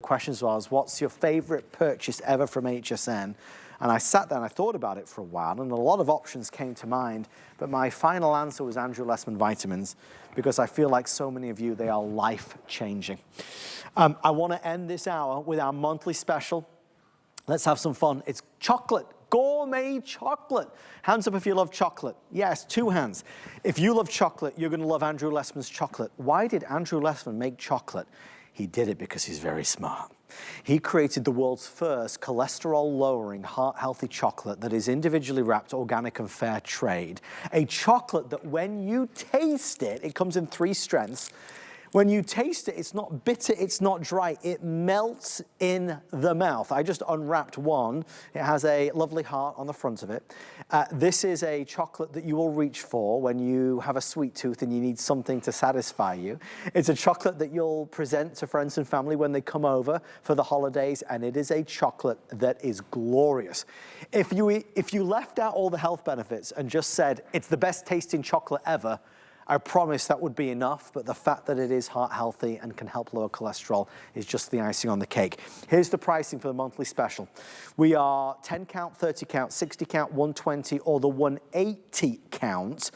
questions was, what's your favorite purchase ever from HSN? And I sat there and I thought about it for a while, and a lot of options came to mind, but my final answer was Andrew Lessman vitamins, because I feel like so many of you, they are life-changing. I want to end this hour with our monthly special. Let's have some fun. It's chocolate, gourmet chocolate. Hands up if you love chocolate. Yes, 2 hands. If you love chocolate, you're going to love Andrew Lessman's chocolate. Why did Andrew Lessman make chocolate? He did it because he's very smart. He created the world's first cholesterol-lowering, heart-healthy chocolate that is individually wrapped, organic and fair trade. A chocolate that when you taste it, it comes in 3 strengths. When you taste it, it's not bitter, it's not dry, it melts in the mouth. I just unwrapped one. It has a lovely heart on the front of it. This is a chocolate that you will reach for when you have a sweet tooth and you need something to satisfy you. It's a chocolate that you'll present to friends and family when they come over for the holidays, and it is a chocolate that is glorious. If you left out all the health benefits and just said, it's the best tasting chocolate ever, I promise that would be enough, but the fact that it is heart healthy and can help lower cholesterol is just the icing on the cake. Here's the pricing for the monthly special. We are 10 count, 30 count, 60 count, 120, or the 180 count.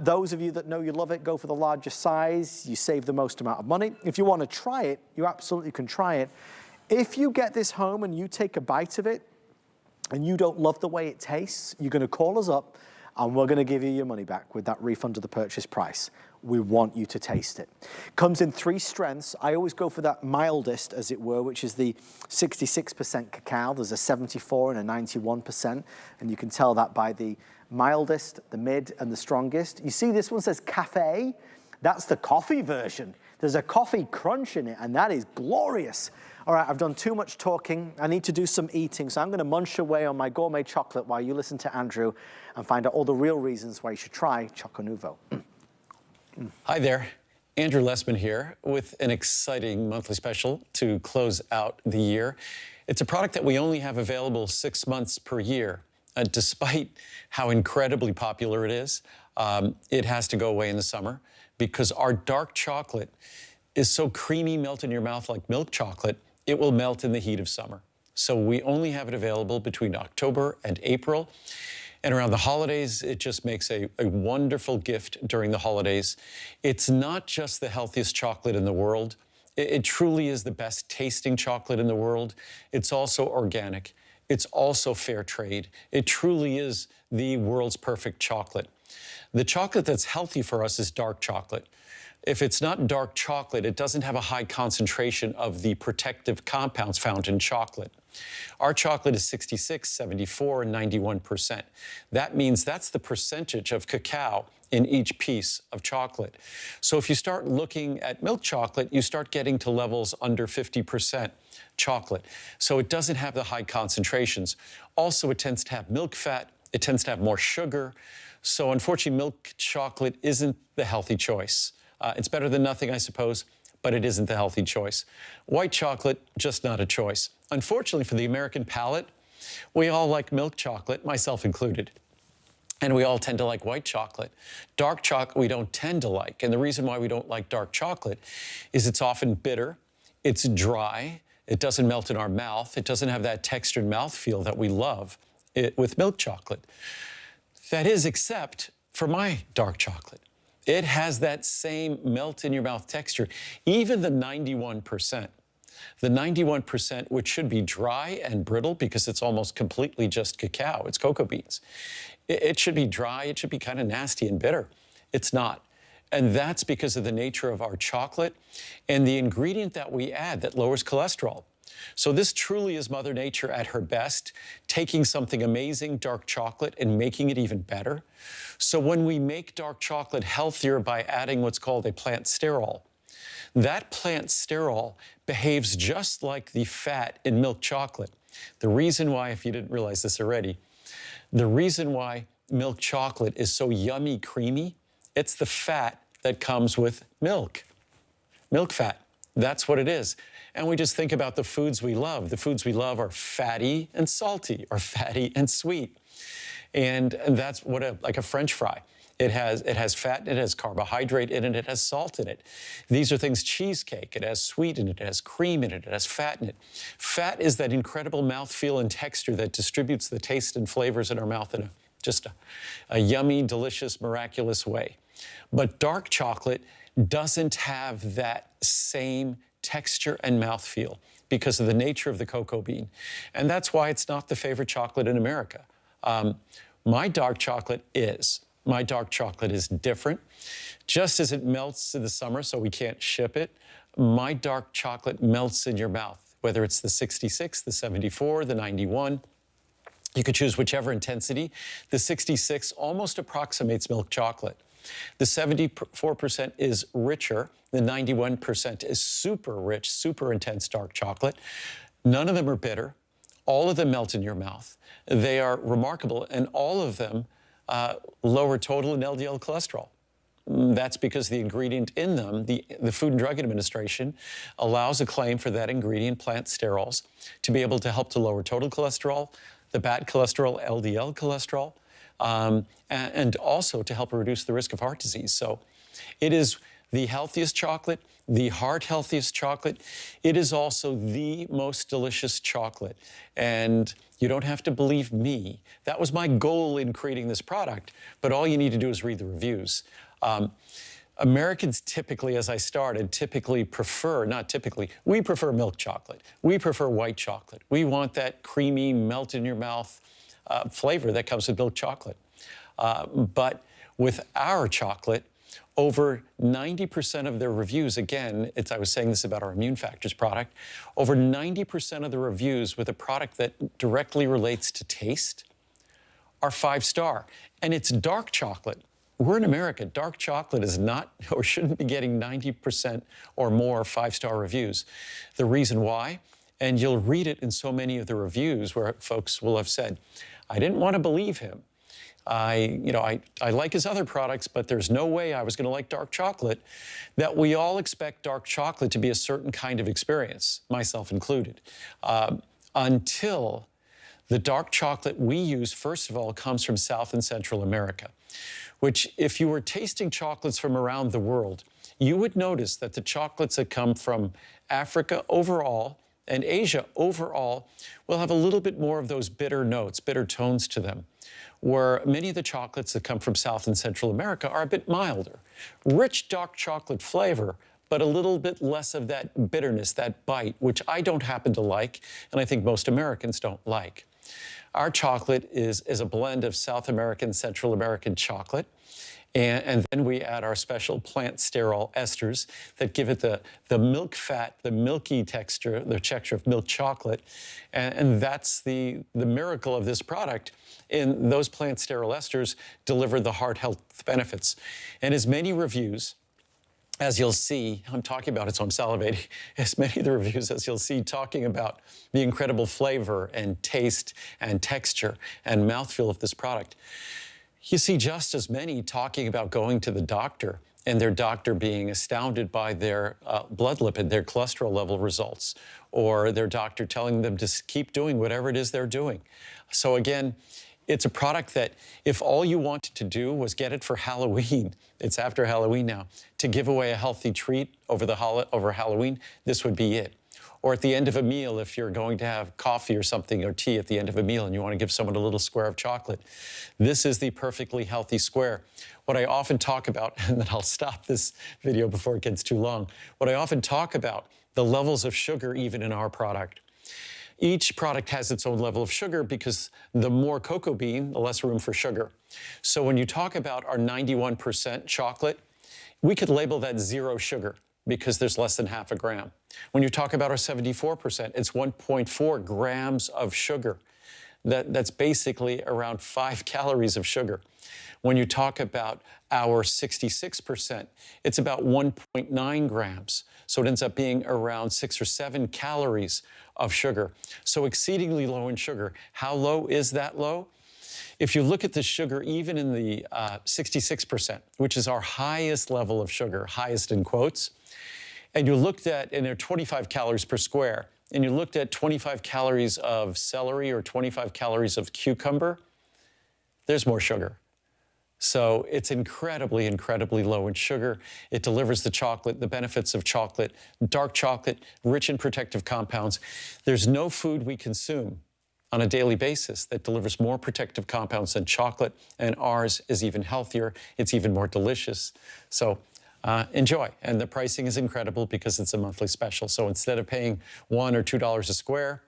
Those of you that know you love it, go for the larger size. You save the most amount of money. If you want to try it, you absolutely can try it. If you get this home and you take a bite of it and you don't love the way it tastes, you're going to call us up and we're going to give you your money back with that refund of the purchase price. We want you to taste it. Comes in 3 strengths. I always go for that mildest, as it were, which is the 66% cacao. There's a 74 and a 91%, and you can tell that by the mildest, the mid, and the strongest. You see this one says cafe. That's the coffee version. There's a coffee crunch in it, and that is glorious. All right, I've done too much talking. I need to do some eating, so I'm going to munch away on my gourmet chocolate while you listen to Andrew and find out all the real reasons why you should try ChocoNuvo. Hi there, Andrew Lessman here with an exciting monthly special to close out the year. It's a product that we only have available 6 months per year. Despite how incredibly popular it is, it has to go away in the summer because our dark chocolate is so creamy, melt in your mouth like milk chocolate, it will melt in the heat of summer. So we only have it available between October and April. And around the holidays, it just makes a wonderful gift during the holidays. It's not just the healthiest chocolate in the world. It truly is the best tasting chocolate in the world. It's also organic. It's also fair trade. It truly is the world's perfect chocolate. The chocolate that's healthy for us is dark chocolate. If it's not dark chocolate, it doesn't have a high concentration of the protective compounds found in chocolate. Our chocolate is 66, 74, and 91%. That means that's the percentage of cacao in each piece of chocolate. So if you start looking at milk chocolate, you start getting to levels under 50% chocolate. So it doesn't have the high concentrations. Also, it tends to have milk fat. It tends to have more sugar. So unfortunately, milk chocolate isn't the healthy choice. It's better than nothing, I suppose, but it isn't the healthy choice. White chocolate, just not a choice. Unfortunately for the American palate, we all like milk chocolate, myself included. And we all tend to like white chocolate. Dark chocolate we don't tend to like. And the reason why we don't like dark chocolate is it's often bitter, it's dry, it doesn't melt in our mouth, it doesn't have that textured mouthfeel that we love with milk chocolate. That is, except for my dark chocolate. It has that same melt in your mouth texture, even the 91%. The 91%, which should be dry and brittle because it's almost completely just cacao, it's cocoa beans. It should be dry, it should be kind of nasty and bitter. It's not. And that's because of the nature of our chocolate and the ingredient that we add that lowers cholesterol. So this truly is Mother Nature at her best, taking something amazing, dark chocolate, and making it even better. So when we make dark chocolate healthier by adding what's called a plant sterol, that plant sterol behaves just like the fat in milk chocolate. The reason why, if you didn't realize this already, the reason why milk chocolate is so yummy, creamy, it's the fat that comes with milk. Milk fat, that's what it is. And we just think about the foods we love. The foods we love are fatty and salty, or fatty and sweet. And that's what like a French fry. It has fat, it has carbohydrate in it, it has salt in it. These are things, cheesecake, it has sweet in it, it has cream in it, it has fat in it. Fat is that incredible mouthfeel and texture that distributes the taste and flavors in our mouth in just a yummy, delicious, miraculous way. But dark chocolate doesn't have that same texture and mouthfeel because of the nature of the cocoa bean. And that's why it's not the favorite chocolate in America. My dark chocolate is. My dark chocolate is different. Just as it melts in the summer, so we can't ship it, my dark chocolate melts in your mouth, whether it's the 66, the 74, the 91. You could choose whichever intensity. The 66 almost approximates milk chocolate. The 74% is richer. The 91% is super rich, super intense dark chocolate. None of them are bitter. All of them melt in your mouth. They are remarkable, and all of them lower total and LDL cholesterol. That's because the ingredient in them, the Food and Drug Administration allows a claim for that ingredient, plant sterols, to be able to help to lower total cholesterol, the bad cholesterol, LDL cholesterol, and also to help reduce the risk of heart disease. So it is the healthiest chocolate, the heart healthiest chocolate. It is also the most delicious chocolate. And you don't have to believe me. That was my goal in creating this product, but all you need to do is read the reviews. Americans typically, as I started, typically prefer, not typically, we prefer milk chocolate. We prefer white chocolate. We want that creamy, melt in your mouth flavor that comes with milk chocolate. But with our chocolate, over 90% of their reviews, again, I was saying this about our Immune Factors product, over 90% of the reviews with a product that directly relates to taste are 5-star. And it's dark chocolate. We're in America. Dark chocolate is not or shouldn't be getting 90% or more 5-star reviews. The reason why, and you'll read it in so many of the reviews where folks will have said, I didn't want to believe him. I like his other products, but there's no way I was going to like dark chocolate. That we all expect dark chocolate to be a certain kind of experience, myself included, until the dark chocolate we use, first of all, comes from South and Central America, which if you were tasting chocolates from around the world, you would notice that the chocolates that come from Africa overall and Asia overall will have a little bit more of those bitter notes, bitter tones to them, where many of the chocolates that come from South and Central America are a bit milder. Rich dark chocolate flavor, but a little bit less of that bitterness, that bite, which I don't happen to like, and I think most Americans don't like. Our chocolate is a blend of South American, Central American chocolate, and then we add our special plant sterol esters that give it the milk fat, the milky texture, the texture of milk chocolate, and that's the miracle of this product. And those plant sterol esters deliver the heart health benefits. And as many reviews, as you'll see, I'm talking about it, so I'm salivating, as many of the reviews as you'll see talking about the incredible flavor and taste and texture and mouthfeel of this product, you see just as many talking about going to the doctor and their doctor being astounded by their blood lipid, their cholesterol level results, or their doctor telling them to keep doing whatever it is they're doing. So again, it's a product that if all you wanted to do was get it for Halloween, it's after Halloween now, to give away a healthy treat over Halloween, this would be it. Or at the end of a meal, if you're going to have coffee or something or tea at the end of a meal and you want to give someone a little square of chocolate, this is the perfectly healthy square. What I often talk about, and then I'll stop this video before it gets too long, what I often talk about, the levels of sugar even in our product. Each product has its own level of sugar because the more cocoa bean, the less room for sugar. So when you talk about our 91% chocolate, we could label that 0 sugar because there's less than half a gram. When you talk about our 74%, it's 1.4 grams of sugar. That's basically around 5 calories of sugar. When you talk about our 66%, it's about 1.9 grams. So it ends up being around 6 or 7 calories of sugar. So exceedingly low in sugar. How low is that low? If you look at the sugar, even in the 66%, which is our highest level of sugar, highest in quotes, and you looked at, and they're 25 calories per square, and you looked at 25 calories of celery or 25 calories of cucumber, there's more sugar. So it's incredibly, incredibly low in sugar. It delivers the chocolate, the benefits of chocolate, dark chocolate, rich in protective compounds. There's no food we consume on a daily basis that delivers more protective compounds than chocolate, and ours is even healthier. It's even more delicious. So enjoy. And the pricing is incredible because it's a monthly special. So instead of paying $1 or $2 a square,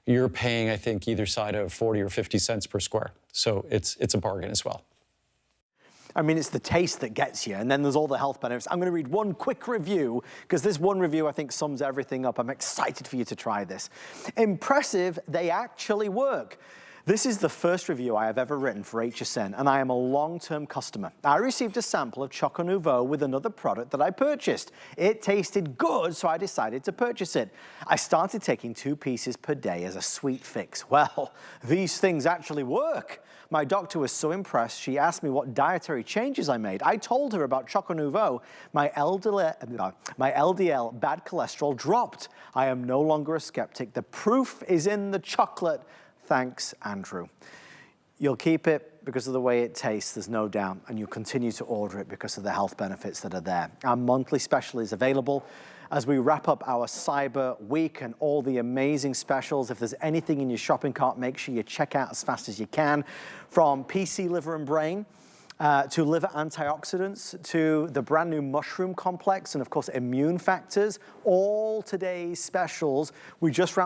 you're paying, I think, either side of 40 or 50 cents per square. So it's a bargain as well. I mean, it's the taste that gets you, and then there's all the health benefits. I'm going to read one quick review, because this one review, I think, sums everything up. I'm excited for you to try this. Impressive, they actually work. This is the first review I have ever written for HSN, and I am a long-term customer. I received a sample of ChocoNuvo with another product that I purchased. It tasted good, so I decided to purchase it. I started taking 2 pieces per day as a sweet fix. Well, these things actually work. My doctor was so impressed, she asked me what dietary changes I made. I told her about ChocoNuvo. My LDL bad cholesterol dropped. I am no longer a skeptic. The proof is in the chocolate. Thanks, Andrew. You'll keep it because of the way it tastes, there's no doubt, and you'll continue to order it because of the health benefits that are there. Our monthly special is available as we wrap up our Cyber Week and all the amazing specials. If there's anything in your shopping cart, make sure you check out as fast as you can. From PC Liver and Brain, to liver antioxidants, to the brand new mushroom complex, and of course immune factors, all today's specials. We just wrapped